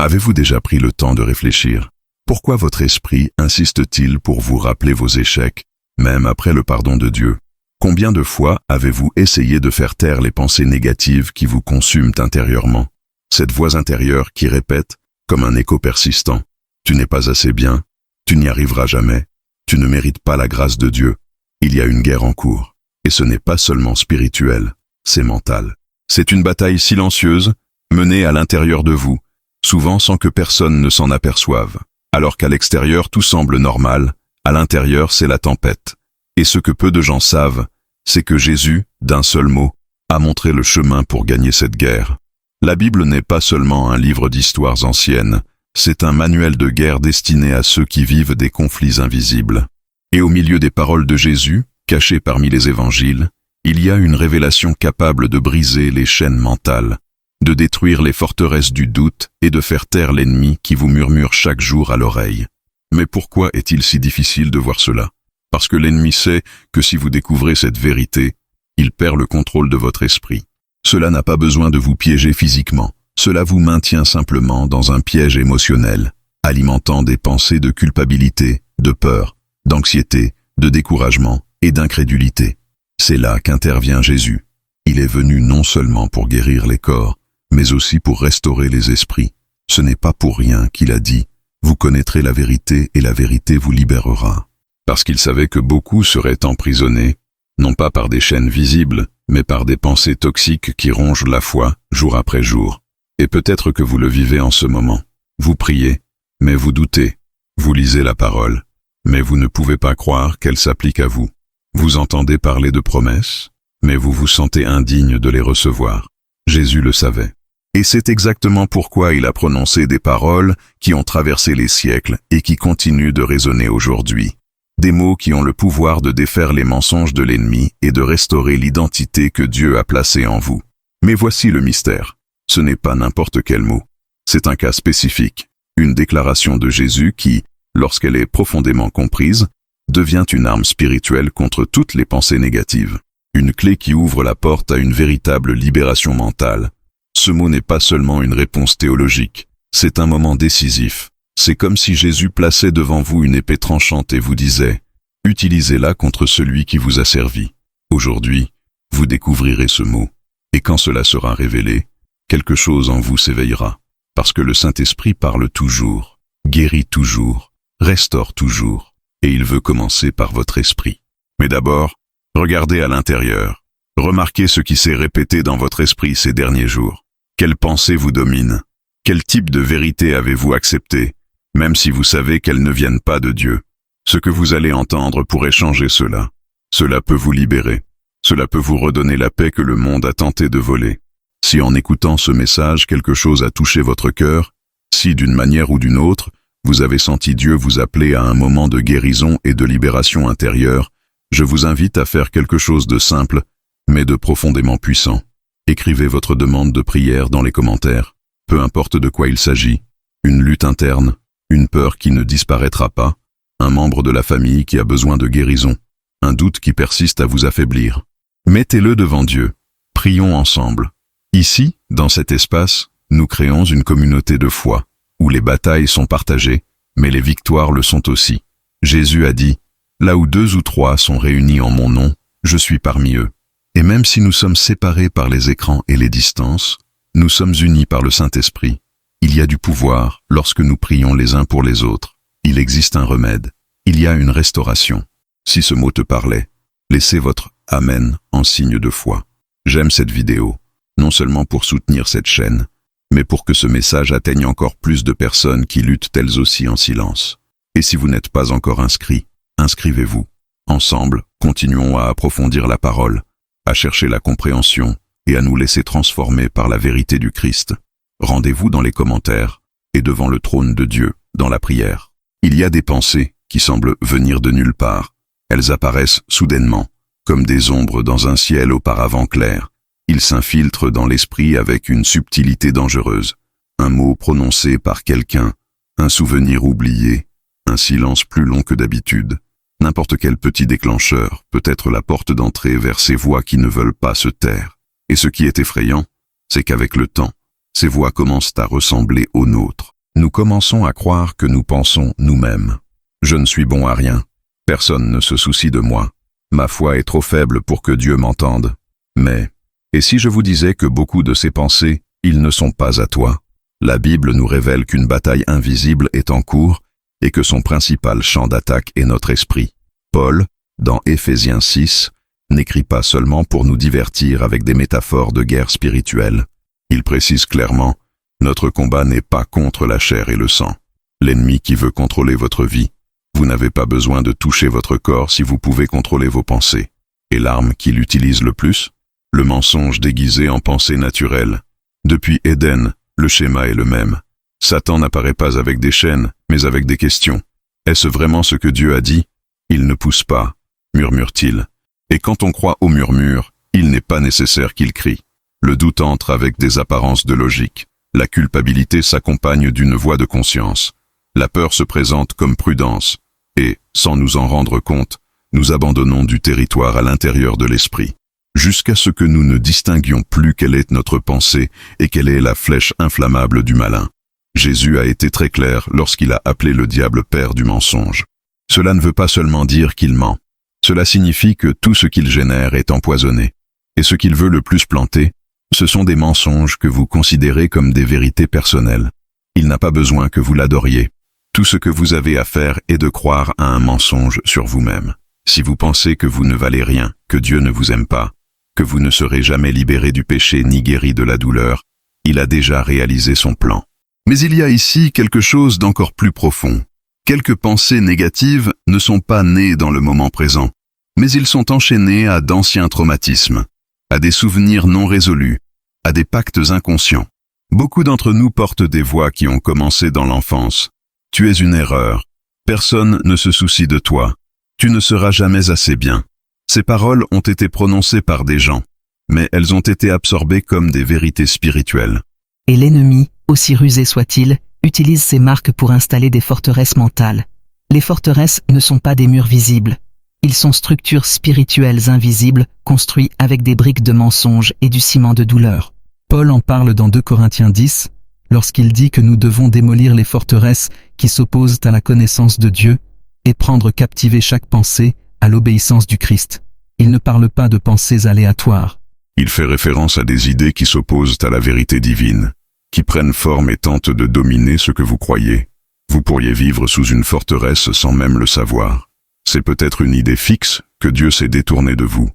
Avez-vous déjà pris le temps de réfléchir? Pourquoi votre esprit insiste-t-il pour vous rappeler vos échecs, même après le pardon de Dieu? Combien de fois avez-vous essayé de faire taire les pensées négatives qui vous consument intérieurement? Cette voix intérieure qui répète, comme un écho persistant, « Tu n'es pas assez bien, tu n'y arriveras jamais, tu ne mérites pas la grâce de Dieu. » Il y a une guerre en cours, et ce n'est pas seulement spirituel, c'est mental. C'est une bataille silencieuse, menée à l'intérieur de vous, souvent sans que personne ne s'en aperçoive. Alors qu'à l'extérieur tout semble normal, à l'intérieur c'est la tempête. Et ce que peu de gens savent, c'est que Jésus, d'un seul mot, a montré le chemin pour gagner cette guerre. La Bible n'est pas seulement un livre d'histoires anciennes, c'est un manuel de guerre destiné à ceux qui vivent des conflits invisibles. Et au milieu des paroles de Jésus, cachées parmi les évangiles, il y a une révélation capable de briser les chaînes mentales, de détruire les forteresses du doute et de faire taire l'ennemi qui vous murmure chaque jour à l'oreille. Mais pourquoi est-il si difficile de voir cela? Parce que l'ennemi sait que si vous découvrez cette vérité, il perd le contrôle de votre esprit. Cela n'a pas besoin de vous piéger physiquement, cela vous maintient simplement dans un piège émotionnel, alimentant des pensées de culpabilité, de peur, d'anxiété, de découragement et d'incrédulité. C'est là qu'intervient Jésus. Il est venu non seulement pour guérir les corps, mais aussi pour restaurer les esprits. Ce n'est pas pour rien qu'il a dit « Vous connaîtrez la vérité et la vérité vous libérera ». Parce qu'il savait que beaucoup seraient emprisonnés, non pas par des chaînes visibles, mais par des pensées toxiques qui rongent la foi, jour après jour. Et peut-être que vous le vivez en ce moment. Vous priez, mais vous doutez. Vous lisez la parole, mais vous ne pouvez pas croire qu'elle s'applique à vous. Vous entendez parler de promesses, mais vous vous sentez indigne de les recevoir. Jésus le savait. Et c'est exactement pourquoi il a prononcé des paroles qui ont traversé les siècles et qui continuent de résonner aujourd'hui. Des mots qui ont le pouvoir de défaire les mensonges de l'ennemi et de restaurer l'identité que Dieu a placée en vous. Mais voici le mystère. Ce n'est pas n'importe quel mot. C'est un cas spécifique, une déclaration de Jésus qui, lorsqu'elle est profondément comprise, devient une arme spirituelle contre toutes les pensées négatives. Une clé qui ouvre la porte à une véritable libération mentale. Ce mot n'est pas seulement une réponse théologique, c'est un moment décisif. C'est comme si Jésus plaçait devant vous une épée tranchante et vous disait « Utilisez-la contre celui qui vous a servi ». Aujourd'hui, vous découvrirez ce mot. Et quand cela sera révélé, quelque chose en vous s'éveillera. Parce que le Saint-Esprit parle toujours, guérit toujours, restaure toujours. Et il veut commencer par votre esprit. Mais d'abord, regardez à l'intérieur. Remarquez ce qui s'est répété dans votre esprit ces derniers jours. Quelles pensées vous dominent? Quel type de vérité avez-vous accepté, même si vous savez qu'elles ne viennent pas de Dieu? Ce que vous allez entendre pourrait changer cela. Cela peut vous libérer. Cela peut vous redonner la paix que le monde a tenté de voler. Si en écoutant ce message, quelque chose a touché votre cœur, si d'une manière ou d'une autre, vous avez senti Dieu vous appeler à un moment de guérison et de libération intérieure, je vous invite à faire quelque chose de simple, mais de profondément puissant. Écrivez votre demande de prière dans les commentaires, peu importe de quoi il s'agit, une lutte interne, une peur qui ne disparaîtra pas, un membre de la famille qui a besoin de guérison, un doute qui persiste à vous affaiblir. Mettez-le devant Dieu. Prions ensemble. Ici, dans cet espace, nous créons une communauté de foi, où les batailles sont partagées, mais les victoires le sont aussi. Jésus a dit, « Là où 2 ou 3 sont réunis en mon nom, je suis parmi eux. » Et même si nous sommes séparés par les écrans et les distances, nous sommes unis par le Saint-Esprit. Il y a du pouvoir lorsque nous prions les uns pour les autres. Il existe un remède. Il y a une restauration. Si ce mot te parlait, laissez votre « Amen » en signe de foi. J'aime cette vidéo, non seulement pour soutenir cette chaîne, mais pour que ce message atteigne encore plus de personnes qui luttent elles aussi en silence. Et si vous n'êtes pas encore inscrit, inscrivez-vous. Ensemble, continuons à approfondir la parole, à chercher la compréhension et à nous laisser transformer par la vérité du Christ. Rendez-vous dans les commentaires et devant le trône de Dieu, dans la prière. Il y a des pensées qui semblent venir de nulle part. Elles apparaissent soudainement, comme des ombres dans un ciel auparavant clair. Ils s'infiltrent dans l'esprit avec une subtilité dangereuse. Un mot prononcé par quelqu'un, un souvenir oublié, un silence plus long que d'habitude. N'importe quel petit déclencheur peut être la porte d'entrée vers ces voix qui ne veulent pas se taire. Et ce qui est effrayant, c'est qu'avec le temps, ces voix commencent à ressembler aux nôtres. commençons à croire que nous pensons nous-mêmes. Je ne suis bon à rien. Personne ne se soucie de moi. Ma foi est trop faible pour que Dieu m'entende. Mais, et si je vous disais que beaucoup de ces pensées, ils ne sont pas à toi? La Bible nous révèle qu'une bataille invisible est en cours et que son principal champ d'attaque est notre esprit. Paul, dans Éphésiens 6, n'écrit pas seulement pour nous divertir avec des métaphores de guerre spirituelle. Il précise clairement, notre combat n'est pas contre la chair et le sang. L'ennemi qui veut contrôler votre vie, vous n'avez pas besoin de toucher votre corps si vous pouvez contrôler vos pensées. Et l'arme qu'il utilise le plus? Le mensonge déguisé en pensée naturelle. Depuis Éden, le schéma est le même. Satan n'apparaît pas avec des chaînes, mais avec des questions. Est-ce vraiment ce que Dieu a dit? Il ne pousse pas, murmure-t-il. Et quand on croit au murmure, il n'est pas nécessaire qu'il crie. Le doute entre avec des apparences de logique. La culpabilité s'accompagne d'une voix de conscience. La peur se présente comme prudence. Et, sans nous en rendre compte, nous abandonnons du territoire à l'intérieur de l'esprit. Jusqu'à ce que nous ne distinguions plus quelle est notre pensée et quelle est la flèche inflammable du malin. Jésus a été très clair lorsqu'il a appelé le diable père du mensonge. Cela ne veut pas seulement dire qu'il ment. Cela signifie que tout ce qu'il génère est empoisonné. Et ce qu'il veut le plus planter, ce sont des mensonges que vous considérez comme des vérités personnelles. Il n'a pas besoin que vous l'adoriez. Tout ce que vous avez à faire est de croire à un mensonge sur vous-même. Si vous pensez que vous ne valez rien, que Dieu ne vous aime pas, que vous ne serez jamais libéré du péché ni guéri de la douleur, il a déjà réalisé son plan. Mais il y a ici quelque chose d'encore plus profond. Quelques pensées négatives ne sont pas nées dans le moment présent, mais ils sont enchaînés à d'anciens traumatismes, à des souvenirs non résolus, à des pactes inconscients. Beaucoup d'entre nous portent des voix qui ont commencé dans l'enfance. Tu es une erreur. Personne ne se soucie de toi. Tu ne seras jamais assez bien. Ces paroles ont été prononcées par des gens, mais elles ont été absorbées comme des vérités spirituelles. Et l'ennemi, aussi rusé soit-il, utilise ces marques pour installer des forteresses mentales. Les forteresses ne sont pas des murs visibles. Ils sont structures spirituelles invisibles, construites avec des briques de mensonges et du ciment de douleur. Paul en parle dans 2 Corinthiens 10, lorsqu'il dit que nous devons démolir les forteresses qui s'opposent à la connaissance de Dieu et prendre captive chaque pensée à l'obéissance du Christ. Il ne parle pas de pensées aléatoires. Il fait référence à des idées qui s'opposent à la vérité divine, qui prennent forme et tentent de dominer ce que vous croyez. Vous pourriez vivre sous une forteresse sans même le savoir. C'est peut-être une idée fixe que Dieu s'est détourné de vous,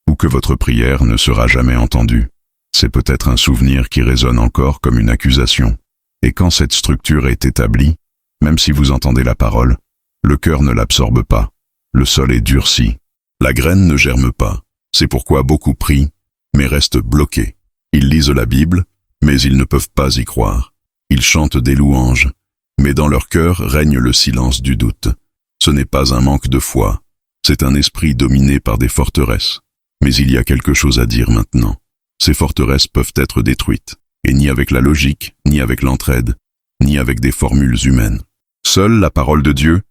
ou que votre prière ne sera jamais entendue. C'est peut-être un souvenir qui résonne encore comme une accusation. Et quand cette structure est établie, même si vous entendez la parole, le cœur ne l'absorbe pas. Le sol est durci. La graine ne germe pas. C'est pourquoi beaucoup prient, mais restent bloqués. Ils lisent la Bible, mais ils ne peuvent pas y croire. Ils chantent des louanges, mais dans leur cœur règne le silence du doute. Ce n'est pas un manque de foi, c'est un esprit dominé par des forteresses. Mais il y a quelque chose à dire maintenant. Ces forteresses peuvent être détruites, et ni avec la logique, ni avec l'entraide, ni avec des formules humaines. Seule la parole de Dieu,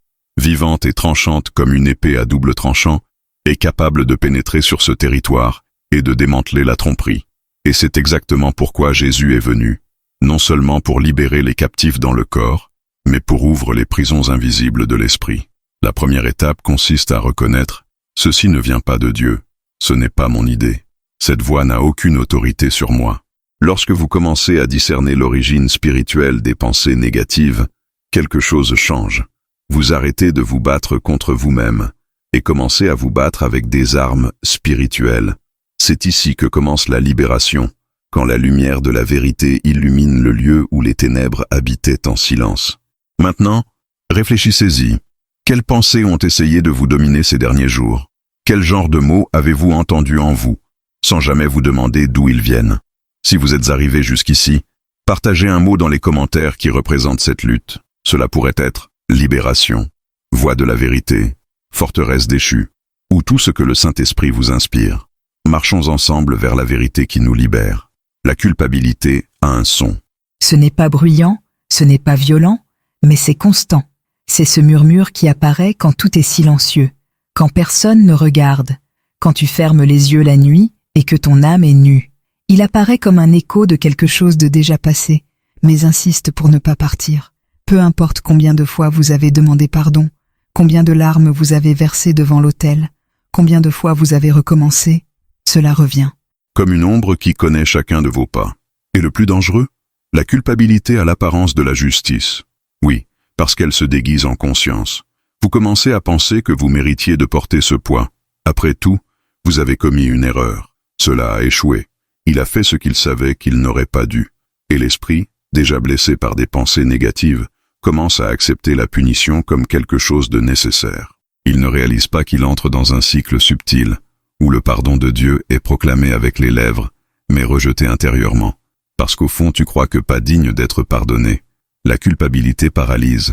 vivante et tranchante comme une épée à double tranchant, est capable de pénétrer sur ce territoire et de démanteler la tromperie. Et c'est exactement pourquoi Jésus est venu, non seulement pour libérer les captifs dans le corps, mais pour ouvrir les prisons invisibles de l'esprit. La première étape consiste à reconnaître « Ceci ne vient pas de Dieu, ce n'est pas mon idée. Cette voix n'a aucune autorité sur moi. » Lorsque vous commencez à discerner l'origine spirituelle des pensées négatives, quelque chose change. Vous arrêtez de vous battre contre vous-même et commencez à vous battre avec des armes spirituelles. C'est ici que commence la libération, quand la lumière de la vérité illumine le lieu où les ténèbres habitaient en silence. Maintenant, réfléchissez-y. Quelles pensées ont essayé de vous dominer ces derniers jours? Quel genre de mots avez-vous entendu en vous, sans jamais vous demander d'où ils viennent? Si vous êtes arrivé jusqu'ici, partagez un mot dans les commentaires qui représente cette lutte. Cela pourrait être libération, voix de la vérité, forteresse déchue, ou tout ce que le Saint-Esprit vous inspire. Marchons ensemble vers la vérité qui nous libère. La culpabilité a un son. Ce n'est pas bruyant, ce n'est pas violent, mais c'est constant. C'est ce murmure qui apparaît quand tout est silencieux, quand personne ne regarde, quand tu fermes les yeux la nuit et que ton âme est nue. Il apparaît comme un écho de quelque chose de déjà passé, mais insiste pour ne pas partir. Peu importe combien de fois vous avez demandé pardon, combien de larmes vous avez versées devant l'autel, combien de fois vous avez recommencé, cela revient. Comme une ombre qui connaît chacun de vos pas. Et le plus dangereux, la culpabilité a l'apparence de la justice. Oui, parce qu'elle se déguise en conscience. Vous commencez à penser que vous méritiez de porter ce poids. Après tout, vous avez commis une erreur. Cela a échoué. Il a fait ce qu'il savait qu'il n'aurait pas dû. Et l'esprit, déjà blessé par des pensées négatives, commence à accepter la punition comme quelque chose de nécessaire. Il ne réalise pas qu'il entre dans un cycle subtil, où le pardon de Dieu est proclamé avec les lèvres, mais rejeté intérieurement. Parce qu'au fond tu crois que pas digne d'être pardonné. La culpabilité paralyse,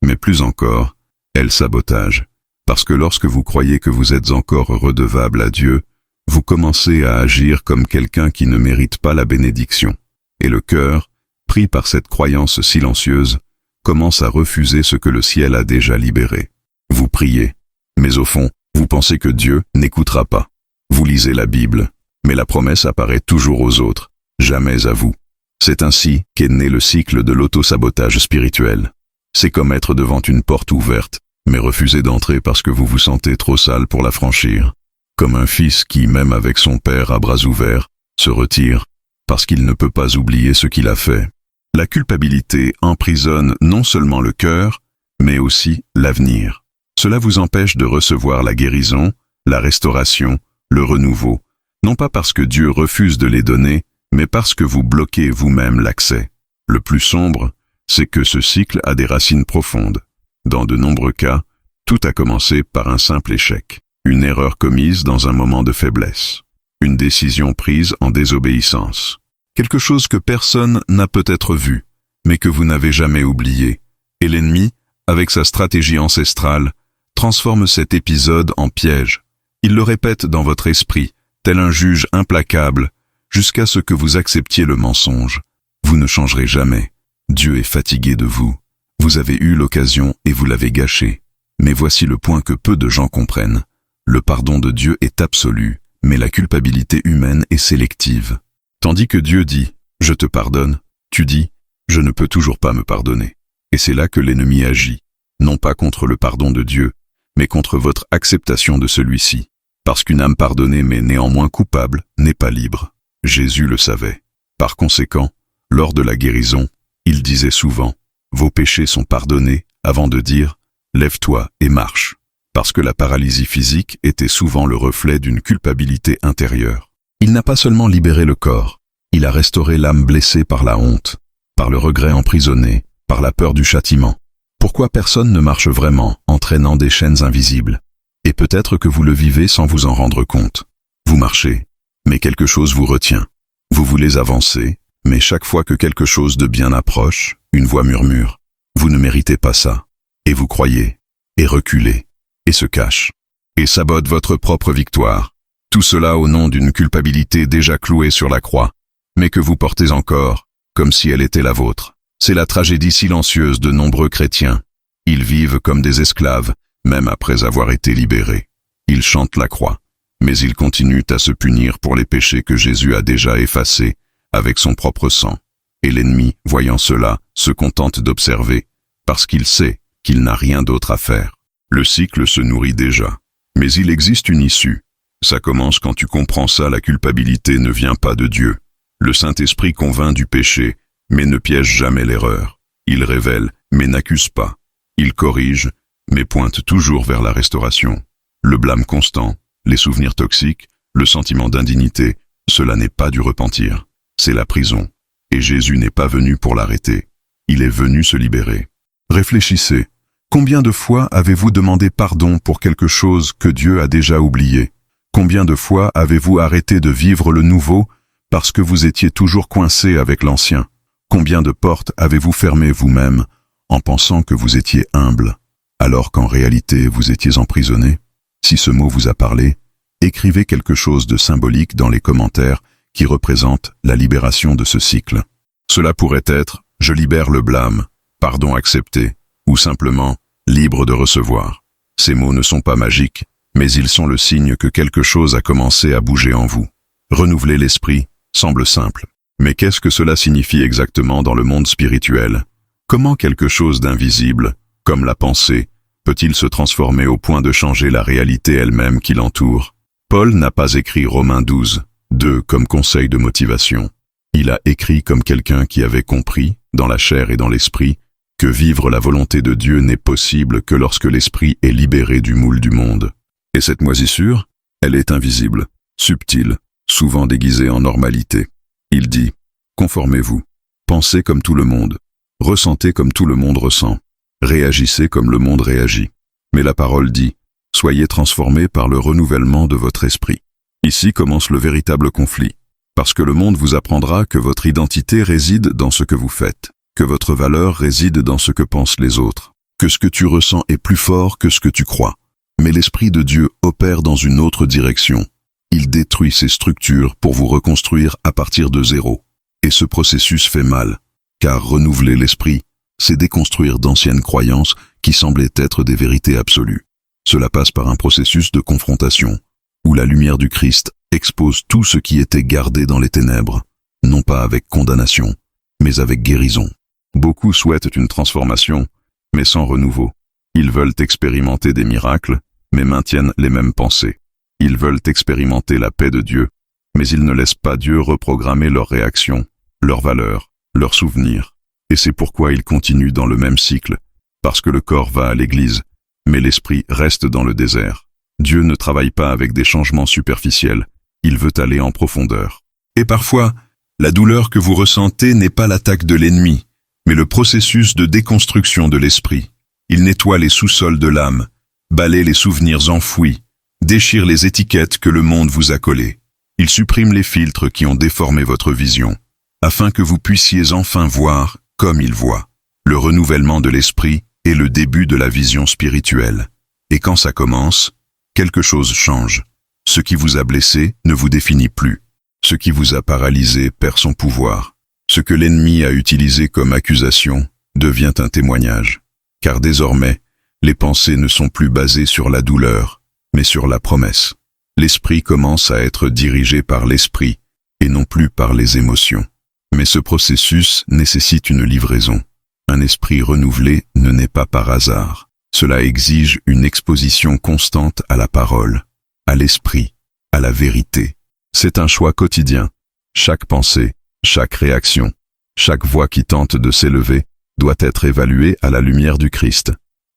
mais plus encore, elle sabotage. Parce que lorsque vous croyez que vous êtes encore redevable à Dieu, vous commencez à agir comme quelqu'un qui ne mérite pas la bénédiction. Et le cœur, pris par cette croyance silencieuse, commence à refuser ce que le ciel a déjà libéré. Vous priez, mais au fond, vous pensez que Dieu n'écoutera pas. Vous lisez la Bible, mais la promesse apparaît toujours aux autres, jamais à vous. C'est ainsi qu'est né le cycle de l'auto-sabotage spirituel. C'est comme être devant une porte ouverte, mais refuser d'entrer parce que vous vous sentez trop sale pour la franchir. Comme un fils qui, même avec son père à bras ouverts, se retire, parce qu'il ne peut pas oublier ce qu'il a fait. La culpabilité emprisonne non seulement le cœur, mais aussi l'avenir. Cela vous empêche de recevoir la guérison, la restauration, le renouveau, non pas parce que Dieu refuse de les donner, mais parce que vous bloquez vous-même l'accès. Le plus sombre, c'est que ce cycle a des racines profondes. Dans de nombreux cas, tout a commencé par un simple échec, une erreur commise dans un moment de faiblesse, une décision prise en désobéissance, quelque chose que personne n'a peut-être vu, mais que vous n'avez jamais oublié. Et l'ennemi, avec sa stratégie ancestrale, transforme cet épisode en piège. Il le répète dans votre esprit, tel un juge implacable, jusqu'à ce que vous acceptiez le mensonge. Vous ne changerez jamais. Dieu est fatigué de vous. Vous avez eu l'occasion et vous l'avez gâché. Mais voici le point que peu de gens comprennent. Le pardon de Dieu est absolu, mais la culpabilité humaine est sélective. Tandis que Dieu dit « Je te pardonne », tu dis « Je ne peux toujours pas me pardonner ». Et c'est là que l'ennemi agit, non pas contre le pardon de Dieu, mais contre votre acceptation de celui-ci. Parce qu'une âme pardonnée mais néanmoins coupable n'est pas libre. Jésus le savait. Par conséquent, lors de la guérison, il disait souvent « Vos péchés sont pardonnés » avant de dire « Lève-toi et marche ». Parce que la paralysie physique était souvent le reflet d'une culpabilité intérieure. Il n'a pas seulement libéré le corps, il a restauré l'âme blessée par la honte, par le regret emprisonné, par la peur du châtiment. Pourquoi personne ne marche vraiment en traînant des chaînes invisibles? Et peut-être que vous le vivez sans vous en rendre compte. Vous marchez, mais quelque chose vous retient. Vous voulez avancer, mais chaque fois que quelque chose de bien approche, une voix murmure « Vous ne méritez pas ça ». Et vous croyez, et reculez, et se cache, et sabote votre propre victoire. Tout cela au nom d'une culpabilité déjà clouée sur la croix, mais que vous portez encore, comme si elle était la vôtre. C'est la tragédie silencieuse de nombreux chrétiens. Ils vivent comme des esclaves, même après avoir été libérés. Ils chantent la croix, mais ils continuent à se punir pour les péchés que Jésus a déjà effacés avec son propre sang. Et l'ennemi, voyant cela, se contente d'observer, parce qu'il sait qu'il n'a rien d'autre à faire. Le cycle se nourrit déjà. Mais il existe une issue. Ça commence quand tu comprends ça, la culpabilité ne vient pas de Dieu. Le Saint-Esprit convainc du péché, mais ne piège jamais l'erreur. Il révèle, mais n'accuse pas. Il corrige, mais pointe toujours vers la restauration. Le blâme constant, les souvenirs toxiques, le sentiment d'indignité, cela n'est pas du repentir. C'est la prison. Et Jésus n'est pas venu pour l'arrêter. Il est venu se libérer. Réfléchissez. Combien de fois avez-vous demandé pardon pour quelque chose que Dieu a déjà oublié? Combien de fois avez-vous arrêté de vivre le nouveau parce que vous étiez toujours coincé avec l'ancien? Combien de portes avez-vous fermées vous-même en pensant que vous étiez humble, alors qu'en réalité vous étiez emprisonné? Si ce mot vous a parlé, écrivez quelque chose de symbolique dans les commentaires qui représente la libération de ce cycle. Cela pourrait être « Je libère le blâme »,« Pardon accepté » ou simplement « Libre de recevoir ». Ces mots ne sont pas magiques, mais ils sont le signe que quelque chose a commencé à bouger en vous. Renouveler l'esprit semble simple. Mais qu'est-ce que cela signifie exactement dans le monde spirituel? Comment quelque chose d'invisible, comme la pensée, peut-il se transformer au point de changer la réalité elle-même qui l'entoure? Paul n'a pas écrit Romains 12, 2 comme conseil de motivation. Il a écrit comme quelqu'un qui avait compris, dans la chair et dans l'esprit, que vivre la volonté de Dieu n'est possible que lorsque l'esprit est libéré du moule du monde. Et cette moisissure, elle est invisible, subtile, souvent déguisée en normalité. Il dit, conformez-vous, pensez comme tout le monde, ressentez comme tout le monde ressent, réagissez comme le monde réagit. Mais la parole dit, soyez transformés par le renouvellement de votre esprit. Ici commence le véritable conflit, parce que le monde vous apprendra que votre identité réside dans ce que vous faites, que votre valeur réside dans ce que pensent les autres, que ce que tu ressens est plus fort que ce que tu crois. Mais l'Esprit de Dieu opère dans une autre direction. Il détruit ces structures pour vous reconstruire à partir de zéro. Et ce processus fait mal, car renouveler l'esprit, c'est déconstruire d'anciennes croyances qui semblaient être des vérités absolues. Cela passe par un processus de confrontation, où la lumière du Christ expose tout ce qui était gardé dans les ténèbres, non pas avec condamnation, mais avec guérison. Beaucoup souhaitent une transformation, mais sans renouveau. Ils veulent expérimenter des miracles, mais maintiennent les mêmes pensées. Ils veulent expérimenter la paix de Dieu, mais ils ne laissent pas Dieu reprogrammer leurs réactions, leurs valeurs, leurs souvenirs. Et c'est pourquoi ils continuent dans le même cycle, parce que le corps va à l'église, mais l'esprit reste dans le désert. Dieu ne travaille pas avec des changements superficiels, il veut aller en profondeur. Et parfois, la douleur que vous ressentez n'est pas l'attaque de l'ennemi, mais le processus de déconstruction de l'esprit. Il nettoie les sous-sols de l'âme, balaie les souvenirs enfouis, déchire les étiquettes que le monde vous a collées. Il supprime les filtres qui ont déformé votre vision, afin que vous puissiez enfin voir comme il voit. Le renouvellement de l'esprit est le début de la vision spirituelle. Et quand ça commence, quelque chose change. Ce qui vous a blessé ne vous définit plus. Ce qui vous a paralysé perd son pouvoir. Ce que l'ennemi a utilisé comme accusation devient un témoignage. Car désormais, les pensées ne sont plus basées sur la douleur, mais sur la promesse. L'esprit commence à être dirigé par l'esprit et non plus par les émotions. Mais ce processus nécessite une livraison. Un esprit renouvelé ne naît pas par hasard. Cela exige une exposition constante à la parole, à l'esprit, à la vérité. C'est un choix quotidien. Chaque pensée, chaque réaction, chaque voix qui tente de s'élever doit être évaluée à la lumière du Christ.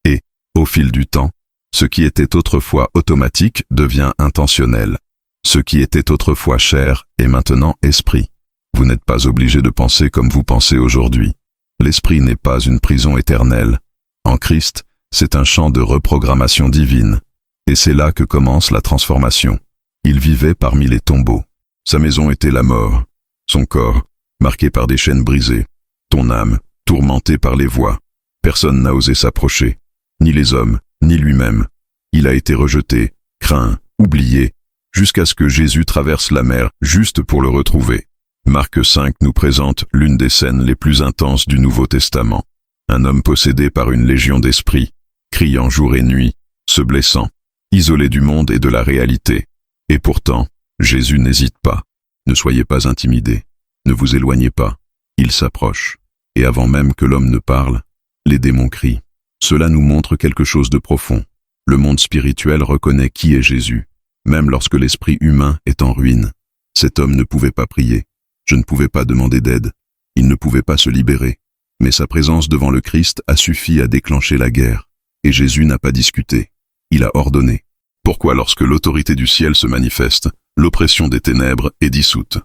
Et, au fil du temps, ce qui était autrefois automatique devient intentionnel. Ce qui était autrefois chair est maintenant esprit. Vous n'êtes pas obligé de penser comme vous pensez aujourd'hui. L'esprit n'est pas une prison éternelle. En Christ, c'est un champ de reprogrammation divine. Et c'est là que commence la transformation. Il vivait parmi les tombeaux. Sa maison était la mort. Son corps, marqué par des chaînes brisées. Ton âme, tourmentée par les voix. Personne n'a osé s'approcher. Ni les hommes, ni lui-même. Il a été rejeté, craint, oublié, jusqu'à ce que Jésus traverse la mer juste pour le retrouver. Marc 5 nous présente l'une des scènes les plus intenses du Nouveau Testament. Un homme possédé par une légion d'esprits, criant jour et nuit, se blessant, isolé du monde et de la réalité. Et pourtant, Jésus n'hésite pas. Ne soyez pas intimidés. Ne vous éloignez pas. Il s'approche. Et avant même que l'homme ne parle, les démons crient. Cela nous montre quelque chose de profond. Le monde spirituel reconnaît qui est Jésus, même lorsque l'esprit humain est en ruine. Cet homme ne pouvait pas prier. Je ne pouvais pas demander d'aide. Il ne pouvait pas se libérer. Mais sa présence devant le Christ a suffi à déclencher la guerre. Et Jésus n'a pas discuté. Il a ordonné. Pourquoi lorsque l'autorité du ciel se manifeste, l'oppression des ténèbres est dissoute?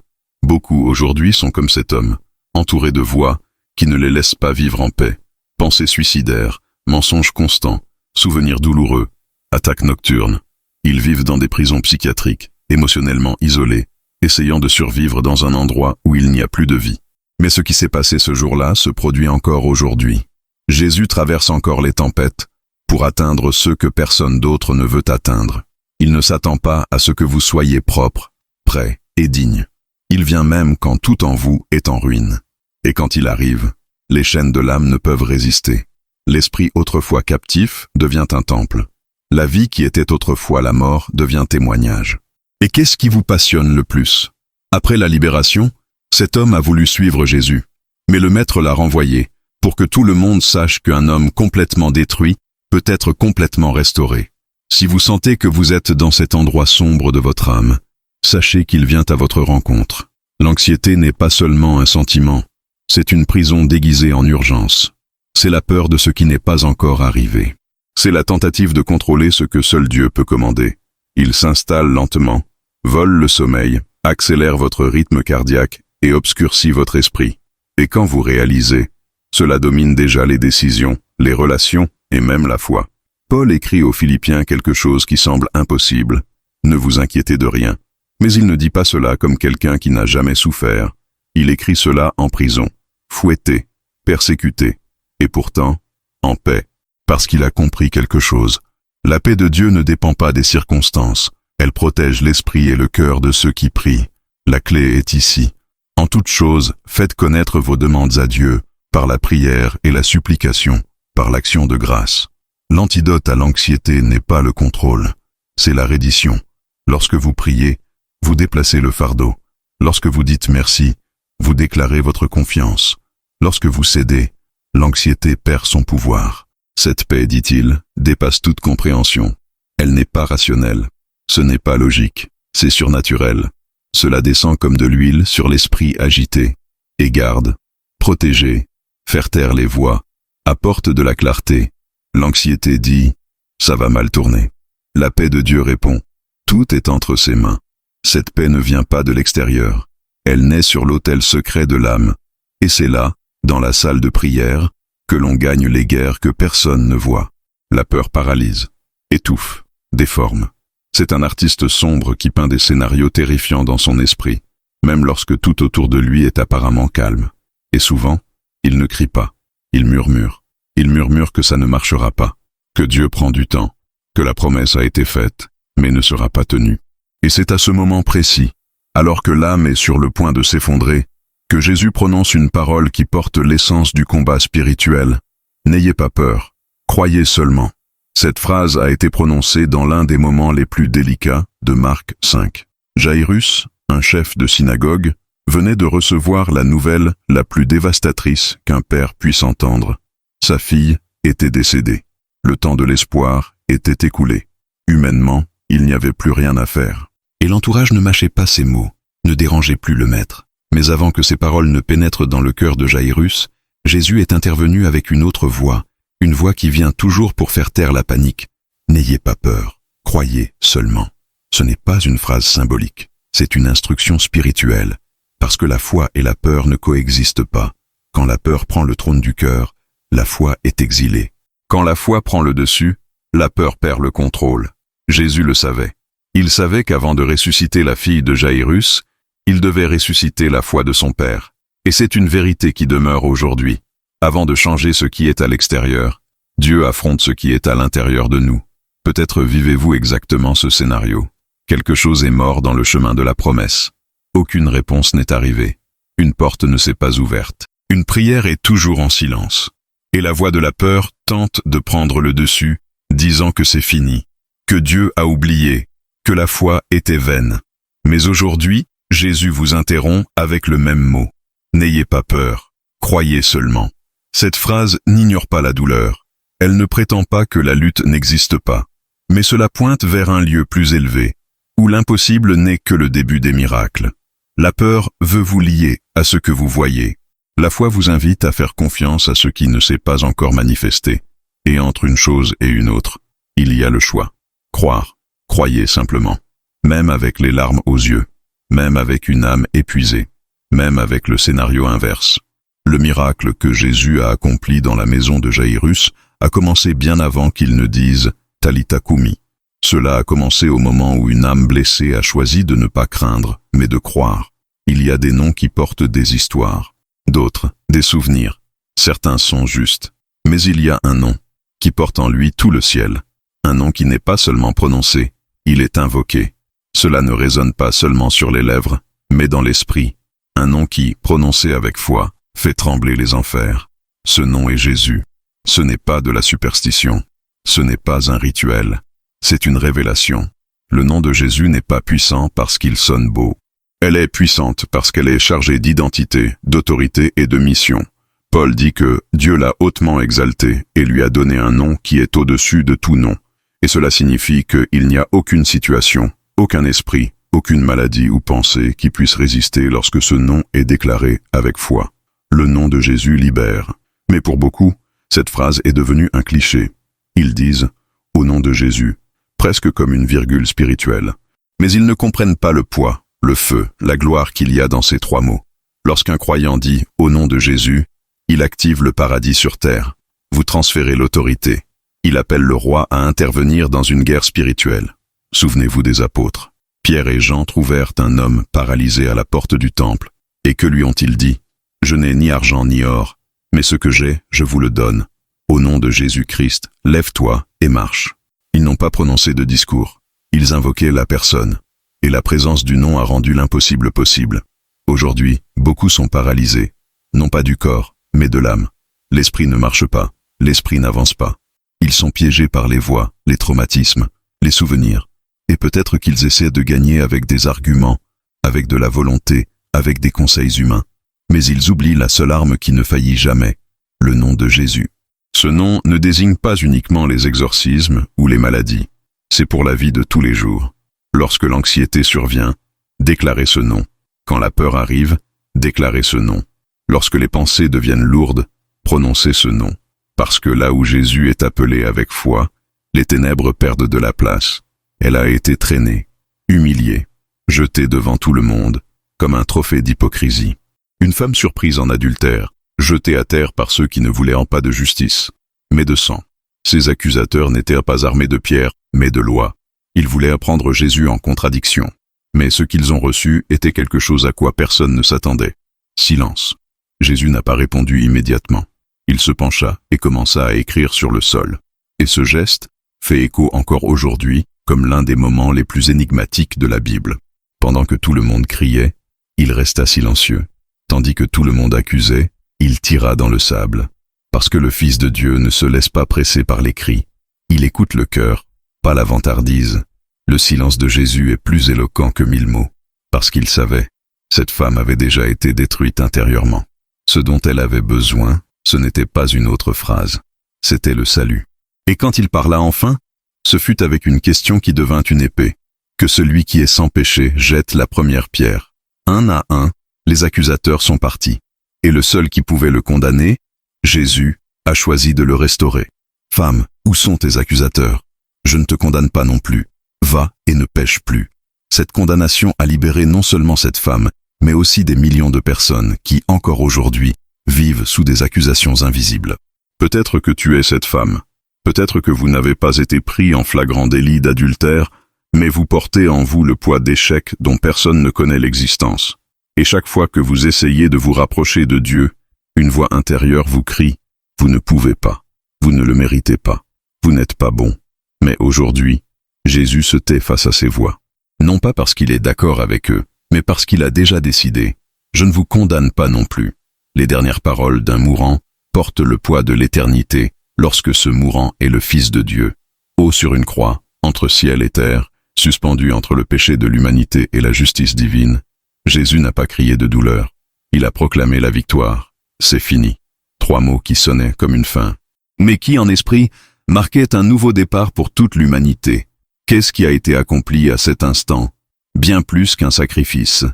Beaucoup aujourd'hui sont comme cet homme, entourés de voix qui ne les laissent pas vivre en paix. Pensées suicidaires, mensonges constants, souvenirs douloureux, attaques nocturnes. Ils vivent dans des prisons psychiatriques, émotionnellement isolés, essayant de survivre dans un endroit où il n'y a plus de vie. Mais ce qui s'est passé ce jour-là se produit encore aujourd'hui. Jésus traverse encore les tempêtes pour atteindre ceux que personne d'autre ne veut atteindre. Il ne s'attend pas à ce que vous soyez propre, prêt et digne. Il vient même quand tout en vous est en ruine. Et quand il arrive, les chaînes de l'âme ne peuvent résister. L'esprit autrefois captif devient un temple. La vie qui était autrefois la mort devient témoignage. Et qu'est-ce qui vous passionne le plus? Après la libération, cet homme a voulu suivre Jésus. Mais le maître l'a renvoyé, pour que tout le monde sache qu'un homme complètement détruit peut être complètement restauré. Si vous sentez que vous êtes dans cet endroit sombre de votre âme, sachez qu'il vient à votre rencontre. L'anxiété n'est pas seulement un sentiment, c'est une prison déguisée en urgence. C'est la peur de ce qui n'est pas encore arrivé. C'est la tentative de contrôler ce que seul Dieu peut commander. Il s'installe lentement, vole le sommeil, accélère votre rythme cardiaque et obscurcit votre esprit. Et quand vous réalisez, cela domine déjà les décisions, les relations et même la foi. Paul écrit aux Philippiens quelque chose qui semble impossible. Ne vous inquiétez de rien. Mais il ne dit pas cela comme quelqu'un qui n'a jamais souffert. Il écrit cela en prison, fouetté, persécuté, et pourtant, en paix, parce qu'il a compris quelque chose. La paix de Dieu ne dépend pas des circonstances. Elle protège l'esprit et le cœur de ceux qui prient. La clé est ici. En toute chose, faites connaître vos demandes à Dieu, par la prière et la supplication, par l'action de grâce. L'antidote à l'anxiété n'est pas le contrôle, c'est la reddition. Lorsque vous priez, vous déplacez le fardeau. Lorsque vous dites merci, vous déclarez votre confiance. Lorsque vous cédez, l'anxiété perd son pouvoir. Cette paix, dit-il, dépasse toute compréhension. Elle n'est pas rationnelle. Ce n'est pas logique. C'est surnaturel. Cela descend comme de l'huile sur l'esprit agité. Et garde, protéger, faire taire les voix, apporte de la clarté. L'anxiété dit « ça va mal tourner ». La paix de Dieu répond « tout est entre ses mains ». Cette paix ne vient pas de l'extérieur. Elle naît sur l'autel secret de l'âme. Et c'est là, dans la salle de prière, que l'on gagne les guerres que personne ne voit. La peur paralyse, étouffe, déforme. C'est un artiste sombre qui peint des scénarios terrifiants dans son esprit, même lorsque tout autour de lui est apparemment calme. Et souvent, il ne crie pas, il murmure. Il murmure que ça ne marchera pas, que Dieu prend du temps, que la promesse a été faite, mais ne sera pas tenue. Et c'est à ce moment précis, alors que l'âme est sur le point de s'effondrer, que Jésus prononce une parole qui porte l'essence du combat spirituel. N'ayez pas peur, croyez seulement. Cette phrase a été prononcée dans l'un des moments les plus délicats de Marc 5. Jairus, un chef de synagogue, venait de recevoir la nouvelle la plus dévastatrice qu'un père puisse entendre. Sa fille était décédée. Le temps de l'espoir était écoulé. Humainement, il n'y avait plus rien à faire. Et l'entourage ne mâchait pas ses mots, ne dérangeait plus le maître. Mais avant que ces paroles ne pénètrent dans le cœur de Jairus, Jésus est intervenu avec une autre voix, une voix qui vient toujours pour faire taire la panique. N'ayez pas peur, croyez seulement. Ce n'est pas une phrase symbolique, c'est une instruction spirituelle, parce que la foi et la peur ne coexistent pas. Quand la peur prend le trône du cœur, la foi est exilée. Quand la foi prend le dessus, la peur perd le contrôle. Jésus le savait. Il savait qu'avant de ressusciter la fille de Jairus, il devait ressusciter la foi de son père. Et c'est une vérité qui demeure aujourd'hui. Avant de changer ce qui est à l'extérieur, Dieu affronte ce qui est à l'intérieur de nous. Peut-être vivez-vous exactement ce scénario. Quelque chose est mort dans le chemin de la promesse. Aucune réponse n'est arrivée. Une porte ne s'est pas ouverte. Une prière est toujours en silence. Et la voix de la peur tente de prendre le dessus, disant que c'est fini, que Dieu a oublié, que la foi était vaine. Mais aujourd'hui, Jésus vous interrompt avec le même mot. N'ayez pas peur, croyez seulement. Cette phrase n'ignore pas la douleur. Elle ne prétend pas que la lutte n'existe pas. Mais cela pointe vers un lieu plus élevé, où l'impossible n'est que le début des miracles. La peur veut vous lier à ce que vous voyez. La foi vous invite à faire confiance à ce qui ne s'est pas encore manifesté. Et entre une chose et une autre, il y a le choix. Croire, croyez simplement. Même avec les larmes aux yeux, même avec une âme épuisée, même avec le scénario inverse. Le miracle que Jésus a accompli dans la maison de Jairus a commencé bien avant qu'il ne dise « Talitha Kumi ». Cela a commencé au moment où une âme blessée a choisi de ne pas craindre, mais de croire. Il y a des noms qui portent des histoires, d'autres des souvenirs. Certains sont justes, mais il y a un nom qui porte en lui tout le ciel. Un nom qui n'est pas seulement prononcé, il est invoqué. Cela ne résonne pas seulement sur les lèvres, mais dans l'esprit. Un nom qui, prononcé avec foi, fait trembler les enfers. Ce nom est Jésus. Ce n'est pas de la superstition. Ce n'est pas un rituel. C'est une révélation. Le nom de Jésus n'est pas puissant parce qu'il sonne beau. Elle est puissante parce qu'elle est chargée d'identité, d'autorité et de mission. Paul dit que Dieu l'a hautement exalté et lui a donné un nom qui est au-dessus de tout nom. Et cela signifie qu'il n'y a aucune situation, aucun esprit, aucune maladie ou pensée qui puisse résister lorsque ce nom est déclaré avec foi. Le nom de Jésus libère. Mais pour beaucoup, cette phrase est devenue un cliché. Ils disent « au nom de Jésus », presque comme une virgule spirituelle. Mais ils ne comprennent pas le poids, le feu, la gloire qu'il y a dans ces trois mots. Lorsqu'un croyant dit « au nom de Jésus », il active le paradis sur terre. Vous transférez l'autorité. Il appelle le roi à intervenir dans une guerre spirituelle. Souvenez-vous des apôtres. Pierre et Jean trouvèrent un homme paralysé à la porte du temple. Et que lui ont-ils dit ? « Je n'ai ni argent ni or, mais ce que j'ai, je vous le donne. Au nom de Jésus-Christ, lève-toi et marche. » Ils n'ont pas prononcé de discours. Ils invoquaient la personne. Et la présence du nom a rendu l'impossible possible. Aujourd'hui, beaucoup sont paralysés. Non pas du corps, mais de l'âme. L'esprit ne marche pas, l'esprit n'avance pas. Ils sont piégés par les voix, les traumatismes, les souvenirs. Et peut-être qu'ils essaient de gagner avec des arguments, avec de la volonté, avec des conseils humains. Mais ils oublient la seule arme qui ne faillit jamais, le nom de Jésus. Ce nom ne désigne pas uniquement les exorcismes ou les maladies. C'est pour la vie de tous les jours. Lorsque l'anxiété survient, déclarez ce nom. Quand la peur arrive, déclarez ce nom. Lorsque les pensées deviennent lourdes, prononcez ce nom. Parce que là où Jésus est appelé avec foi, les ténèbres perdent de la place. Elle a été traînée, humiliée, jetée devant tout le monde, comme un trophée d'hypocrisie. Une femme surprise en adultère, jetée à terre par ceux qui ne voulaient en pas de justice, mais de sang. Ces accusateurs n'étaient pas armés de pierres, mais de loi. Ils voulaient apprendre Jésus en contradiction. Mais ce qu'ils ont reçu était quelque chose à quoi personne ne s'attendait. Silence. Jésus n'a pas répondu immédiatement. Il se pencha et commença à écrire sur le sol. Et ce geste fait écho encore aujourd'hui comme l'un des moments les plus énigmatiques de la Bible. Pendant que tout le monde criait, il resta silencieux. Tandis que tout le monde accusait, il tira dans le sable. Parce que le Fils de Dieu ne se laisse pas presser par les cris. Il écoute le cœur, pas la vantardise. Le silence de Jésus est plus éloquent que 1000 mots. Parce qu'il savait, cette femme avait déjà été détruite intérieurement. Ce dont elle avait besoin, ce n'était pas une autre phrase. C'était le salut. Et quand il parla enfin, ce fut avec une question qui devint une épée. Que celui qui est sans péché jette la première pierre. Un à un, les accusateurs sont partis. Et le seul qui pouvait le condamner, Jésus, a choisi de le restaurer. Femme, où sont tes accusateurs ? Je ne te condamne pas non plus. Va et ne pêche plus. Cette condamnation a libéré non seulement cette femme, mais aussi des millions de personnes qui, encore aujourd'hui, vivent sous des accusations invisibles. Peut-être que tu es cette femme. Peut-être que vous n'avez pas été pris en flagrant délit d'adultère, mais vous portez en vous le poids d'échecs dont personne ne connaît l'existence. Et chaque fois que vous essayez de vous rapprocher de Dieu, une voix intérieure vous crie « Vous ne pouvez pas, vous ne le méritez pas, vous n'êtes pas bon ». Mais aujourd'hui, Jésus se tait face à ces voix. Non pas parce qu'il est d'accord avec eux, mais parce qu'il a déjà décidé « Je ne vous condamne pas non plus ». Les dernières paroles d'un mourant portent le poids de l'éternité lorsque ce mourant est le Fils de Dieu. Haut sur une croix, entre ciel et terre, suspendu entre le péché de l'humanité et la justice divine, Jésus n'a pas crié de douleur. Il a proclamé la victoire. C'est fini. 3 mots qui sonnaient comme une fin, mais qui, en esprit, marquaient un nouveau départ pour toute l'humanité. Qu'est-ce qui a été accompli à cet instant ? Bien plus qu'un sacrifice.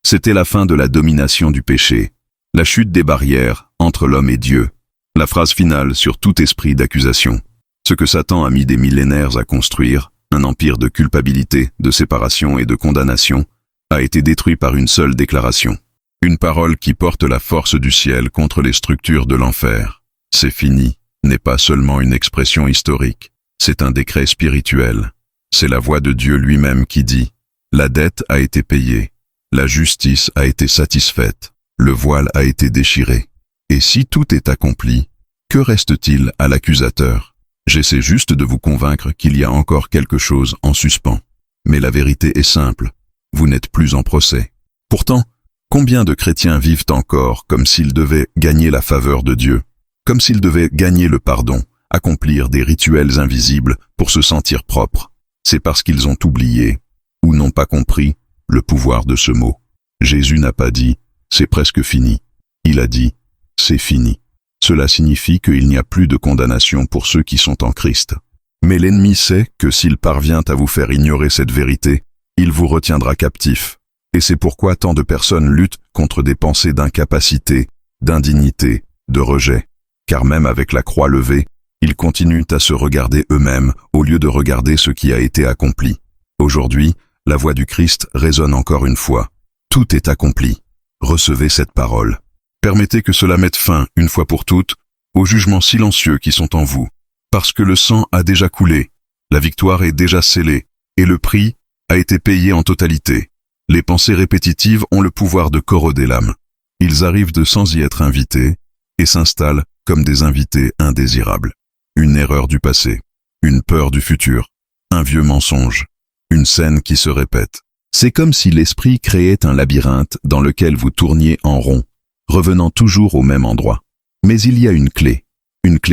C'était la fin de la domination du péché, la chute des barrières entre l'homme et Dieu, la phrase finale sur tout esprit d'accusation. Ce que Satan a mis des millénaires à construire, un empire de culpabilité, de séparation et de condamnation, a été détruit par une seule déclaration. Une parole qui porte la force du ciel contre les structures de l'enfer. C'est fini n'est pas seulement une expression historique, c'est un décret spirituel. C'est la voix de Dieu lui-même qui dit « La dette a été payée, la justice a été satisfaite, le voile a été déchiré. Et si tout est accompli, que reste-t-il à l'accusateur ? J'essaie juste de vous convaincre qu'il y a encore quelque chose en suspens. Mais la vérité est simple, vous n'êtes plus en procès. Pourtant, combien de chrétiens vivent encore comme s'ils devaient gagner la faveur de Dieu, comme s'ils devaient gagner le pardon, accomplir des rituels invisibles pour se sentir propres. C'est parce qu'ils ont oublié, ou n'ont pas compris, le pouvoir de ce mot. Jésus n'a pas dit « c'est presque fini ». Il a dit « c'est fini ». Cela signifie qu'il n'y a plus de condamnation pour ceux qui sont en Christ. Mais l'ennemi sait que s'il parvient à vous faire ignorer cette vérité, il vous retiendra captif. Et c'est pourquoi tant de personnes luttent contre des pensées d'incapacité, d'indignité, de rejet. Car même avec la croix levée, ils continuent à se regarder eux-mêmes au lieu de regarder ce qui a été accompli. Aujourd'hui, la voix du Christ résonne encore une fois. Tout est accompli. Recevez cette parole. Permettez que cela mette fin, une fois pour toutes, aux jugements silencieux qui sont en vous. Parce que le sang a déjà coulé, la victoire est déjà scellée, et le prix a été payé en totalité. Les pensées répétitives ont le pouvoir de corroder l'âme. Ils arrivent de sans y être invités, et s'installent comme des invités indésirables. Une erreur du passé, une peur du futur, un vieux mensonge, une scène qui se répète. C'est comme si l'esprit créait un labyrinthe dans lequel vous tourniez en rond, revenant toujours au même endroit. Mais il y a une clé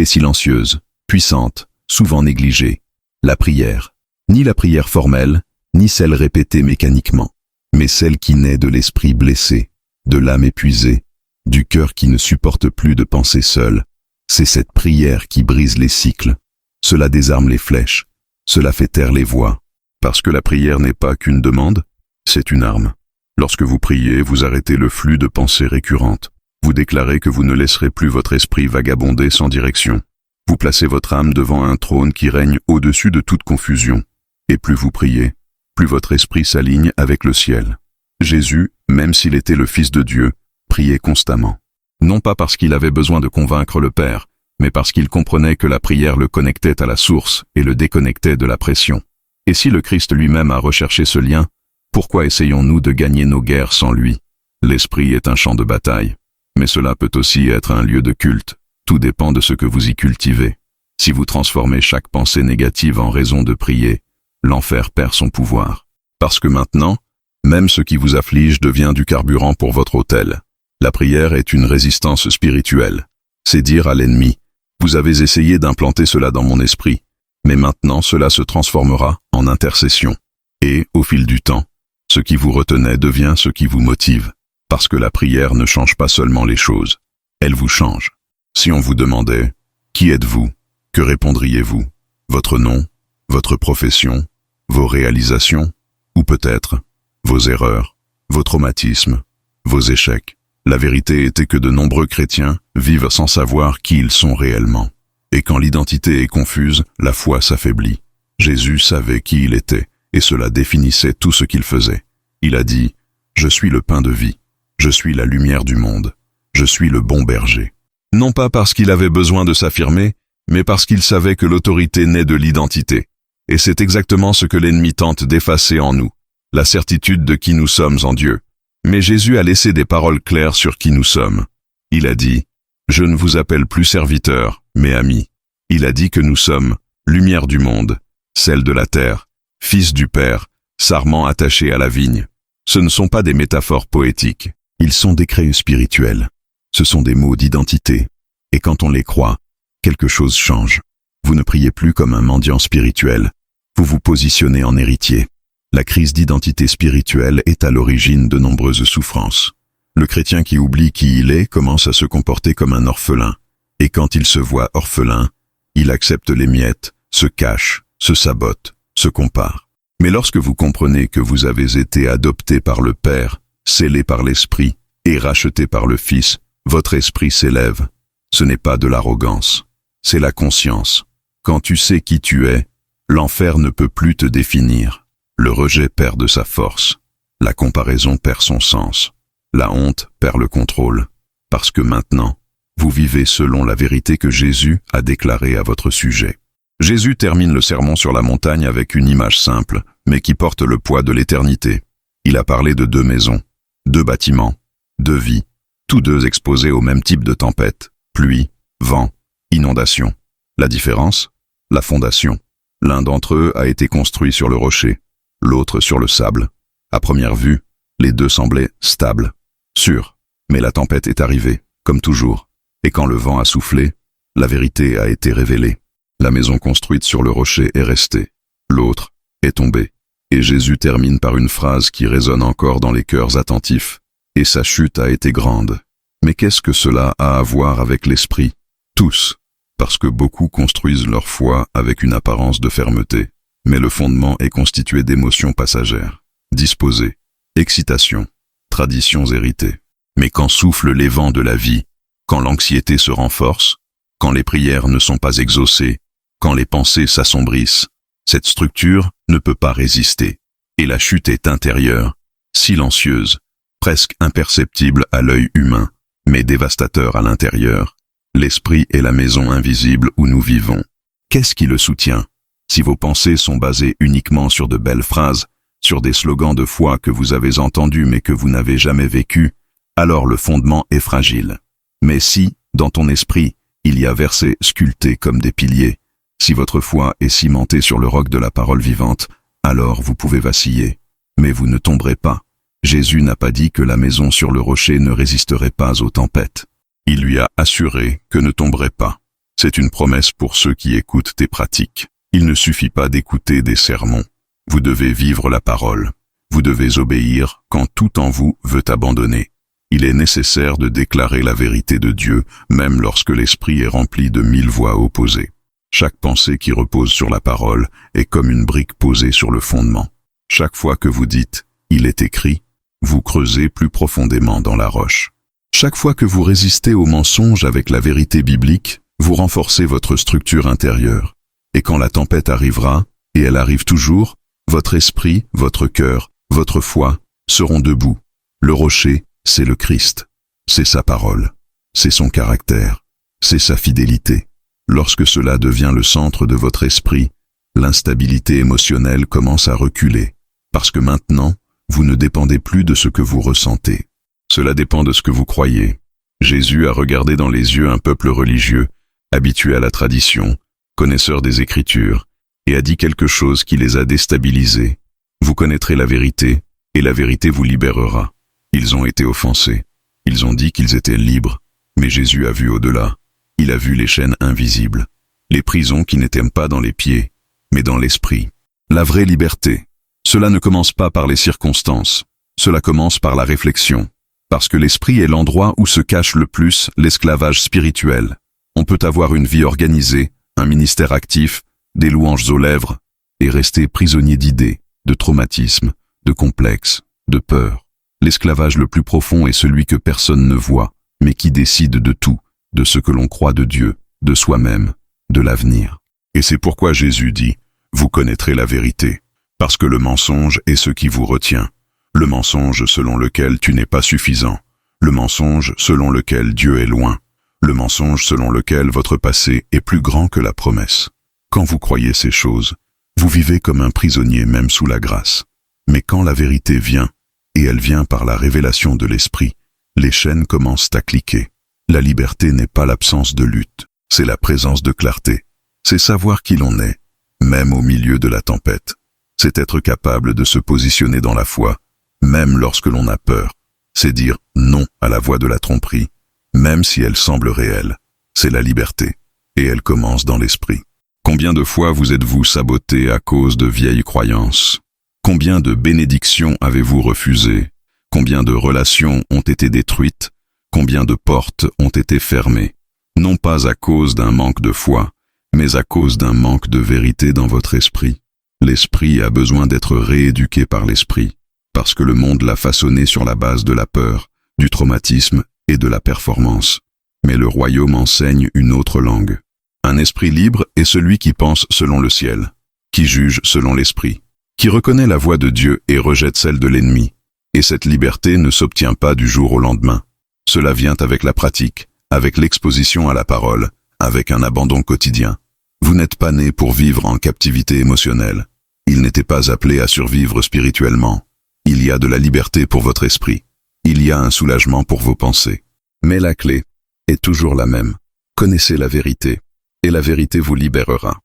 silencieuse, puissante, souvent négligée, la prière. Ni la prière formelle, ni celle répétée mécaniquement, mais celle qui naît de l'esprit blessé, de l'âme épuisée, du cœur qui ne supporte plus de penser seul. C'est cette prière qui brise les cycles. Cela désarme les flèches, cela fait taire les voix. Parce que la prière n'est pas qu'une demande, c'est une arme. Lorsque vous priez, vous arrêtez le flux de pensées récurrentes. Vous déclarez que vous ne laisserez plus votre esprit vagabonder sans direction. Vous placez votre âme devant un trône qui règne au-dessus de toute confusion. Et plus vous priez, plus votre esprit s'aligne avec le ciel. Jésus, même s'il était le Fils de Dieu, priait constamment. Non pas parce qu'il avait besoin de convaincre le Père, mais parce qu'il comprenait que la prière le connectait à la source et le déconnectait de la pression. Et si le Christ lui-même a recherché ce lien, pourquoi essayons-nous de gagner nos guerres sans lui? L'esprit est un champ de bataille, mais cela peut aussi être un lieu de culte. Tout dépend de ce que vous y cultivez. Si vous transformez chaque pensée négative en raison de prier, l'enfer perd son pouvoir. Parce que maintenant, même ce qui vous afflige devient du carburant pour votre autel. La prière est une résistance spirituelle. C'est dire à l'ennemi, vous avez essayé d'implanter cela dans mon esprit, mais maintenant cela se transformera en intercession. Et, au fil du temps, ce qui vous retenait devient ce qui vous motive. Parce que la prière ne change pas seulement les choses, elle vous change. Si on vous demandait « Qui êtes-vous » que répondriez-vous? Votre nom, votre profession, vos réalisations, ou peut-être vos erreurs, vos traumatismes, vos échecs. La vérité était que de nombreux chrétiens vivent sans savoir qui ils sont réellement. Et quand l'identité est confuse, la foi s'affaiblit. Jésus savait qui il était, et cela définissait tout ce qu'il faisait. Il a dit « Je suis le pain de vie, je suis la lumière du monde, je suis le bon berger ». Non pas parce qu'il avait besoin de s'affirmer, mais parce qu'il savait que l'autorité naît de l'identité. Et c'est exactement ce que l'ennemi tente d'effacer en nous, la certitude de qui nous sommes en Dieu. Mais Jésus a laissé des paroles claires sur qui nous sommes. Il a dit « Je ne vous appelle plus serviteurs, mais amis ». Il a dit que nous sommes lumière du monde, sel de la terre, fils du Père, sarment attaché à la vigne. Ce ne sont pas des métaphores poétiques, ils sont des créés spirituels. Ce sont des mots d'identité. Et quand on les croit, quelque chose change. Vous ne priez plus comme un mendiant spirituel. Vous vous positionnez en héritier. La crise d'identité spirituelle est à l'origine de nombreuses souffrances. Le chrétien qui oublie qui il est commence à se comporter comme un orphelin. Et quand il se voit orphelin, il accepte les miettes, se cache, se sabote, se compare. Mais lorsque vous comprenez que vous avez été adopté par le Père, scellé par l'Esprit et racheté par le Fils, votre esprit s'élève. Ce n'est pas de l'arrogance, c'est la conscience. Quand tu sais qui tu es, l'enfer ne peut plus te définir. Le rejet perd de sa force. La comparaison perd son sens. La honte perd le contrôle. Parce que maintenant, vous vivez selon la vérité que Jésus a déclarée à votre sujet. Jésus termine le sermon sur la montagne avec une image simple, mais qui porte le poids de l'éternité. Il a parlé de 2 maisons, 2 bâtiments, 2 vies, tous 2 exposés au même type de tempête, pluie, vent, inondation. La différence? La fondation. L'un d'entre eux a été construit sur le rocher, l'autre sur le sable. À première vue, les 2 semblaient stables, sûrs. Mais la tempête est arrivée, comme toujours. Et quand le vent a soufflé, la vérité a été révélée. La maison construite sur le rocher est restée. L'autre est tombée. Et Jésus termine par une phrase qui résonne encore dans les cœurs attentifs. Et sa chute a été grande. Mais qu'est-ce que cela a à voir avec l'esprit? Tous, parce que beaucoup construisent leur foi avec une apparence de fermeté, mais le fondement est constitué d'émotions passagères, disposées, excitations, traditions héritées. Mais quand soufflent les vents de la vie, quand l'anxiété se renforce, quand les prières ne sont pas exaucées, quand les pensées s'assombrissent, cette structure ne peut pas résister, et la chute est intérieure, silencieuse, presque imperceptible à l'œil humain, mais dévastateur à l'intérieur. L'esprit est la maison invisible où nous vivons. Qu'est-ce qui le soutient? Si vos pensées sont basées uniquement sur de belles phrases, sur des slogans de foi que vous avez entendus mais que vous n'avez jamais vécus, alors le fondement est fragile. Mais si, dans ton esprit, il y a versets sculptés comme des piliers, si votre foi est cimentée sur le roc de la parole vivante, alors vous pouvez vaciller. Mais vous ne tomberez pas. Jésus n'a pas dit que la maison sur le rocher ne résisterait pas aux tempêtes. Il lui a assuré que ne tomberait pas. C'est une promesse pour ceux qui écoutent tes pratiques. Il ne suffit pas d'écouter des sermons. Vous devez vivre la parole. Vous devez obéir quand tout en vous veut abandonner. Il est nécessaire de déclarer la vérité de Dieu, même lorsque l'esprit est rempli de 1000 voix opposées. Chaque pensée qui repose sur la parole est comme une brique posée sur le fondement. Chaque fois que vous dites « il est écrit », vous creusez plus profondément dans la roche. Chaque fois que vous résistez au mensonge avec la vérité biblique, vous renforcez votre structure intérieure. Et quand la tempête arrivera, et elle arrive toujours, votre esprit, votre cœur, votre foi seront debout. Le rocher, c'est le Christ. C'est sa parole. C'est son caractère. C'est sa fidélité. Lorsque cela devient le centre de votre esprit, l'instabilité émotionnelle commence à reculer. Parce que maintenant, vous ne dépendez plus de ce que vous ressentez. Cela dépend de ce que vous croyez. Jésus a regardé dans les yeux un peuple religieux, habitué à la tradition, connaisseur des Écritures, et a dit quelque chose qui les a déstabilisés. Vous connaîtrez la vérité, et la vérité vous libérera. Ils ont été offensés. Ils ont dit qu'ils étaient libres, mais Jésus a vu au-delà. Il a vu les chaînes invisibles, les prisons qui n'étaient pas dans les pieds, mais dans l'esprit. La vraie liberté, cela ne commence pas par les circonstances, cela commence par la réflexion. Parce que l'esprit est l'endroit où se cache le plus l'esclavage spirituel. On peut avoir une vie organisée, un ministère actif, des louanges aux lèvres, et rester prisonnier d'idées, de traumatismes, de complexes, de peurs. L'esclavage le plus profond est celui que personne ne voit, mais qui décide de tout, de ce que l'on croit de Dieu, de soi-même, de l'avenir. Et c'est pourquoi Jésus dit, « Vous connaîtrez la vérité », parce que le mensonge est ce qui vous retient. Le mensonge selon lequel tu n'es pas suffisant, le mensonge selon lequel Dieu est loin, le mensonge selon lequel votre passé est plus grand que la promesse. Quand vous croyez ces choses, vous vivez comme un prisonnier même sous la grâce. Mais quand la vérité vient, et elle vient par la révélation de l'esprit, les chaînes commencent à cliquer. La liberté n'est pas l'absence de lutte, c'est la présence de clarté. C'est savoir qui l'on est, même au milieu de la tempête. C'est être capable de se positionner dans la foi, même lorsque l'on a peur. C'est dire non à la voix de la tromperie, même si elle semble réelle. C'est la liberté, et elle commence dans l'esprit. Combien de fois vous êtes-vous saboté à cause de vieilles croyances? Combien de bénédictions avez-vous refusées? Combien de relations ont été détruites? Combien de portes ont été fermées? Non pas à cause d'un manque de foi, mais à cause d'un manque de vérité dans votre esprit. L'esprit a besoin d'être rééduqué par l'esprit. Parce que le monde l'a façonné sur la base de la peur, du traumatisme et de la performance. Mais le royaume enseigne une autre langue. Un esprit libre est celui qui pense selon le ciel, qui juge selon l'esprit, qui reconnaît la voix de Dieu et rejette celle de l'ennemi. Et cette liberté ne s'obtient pas du jour au lendemain. Cela vient avec la pratique, avec l'exposition à la parole, avec un abandon quotidien. Vous n'êtes pas né pour vivre en captivité émotionnelle. Il n'était pas appelé à survivre spirituellement. Il y a de la liberté pour votre esprit. Il y a un soulagement pour vos pensées. Mais la clé est toujours la même. Connaissez la vérité, et la vérité vous libérera.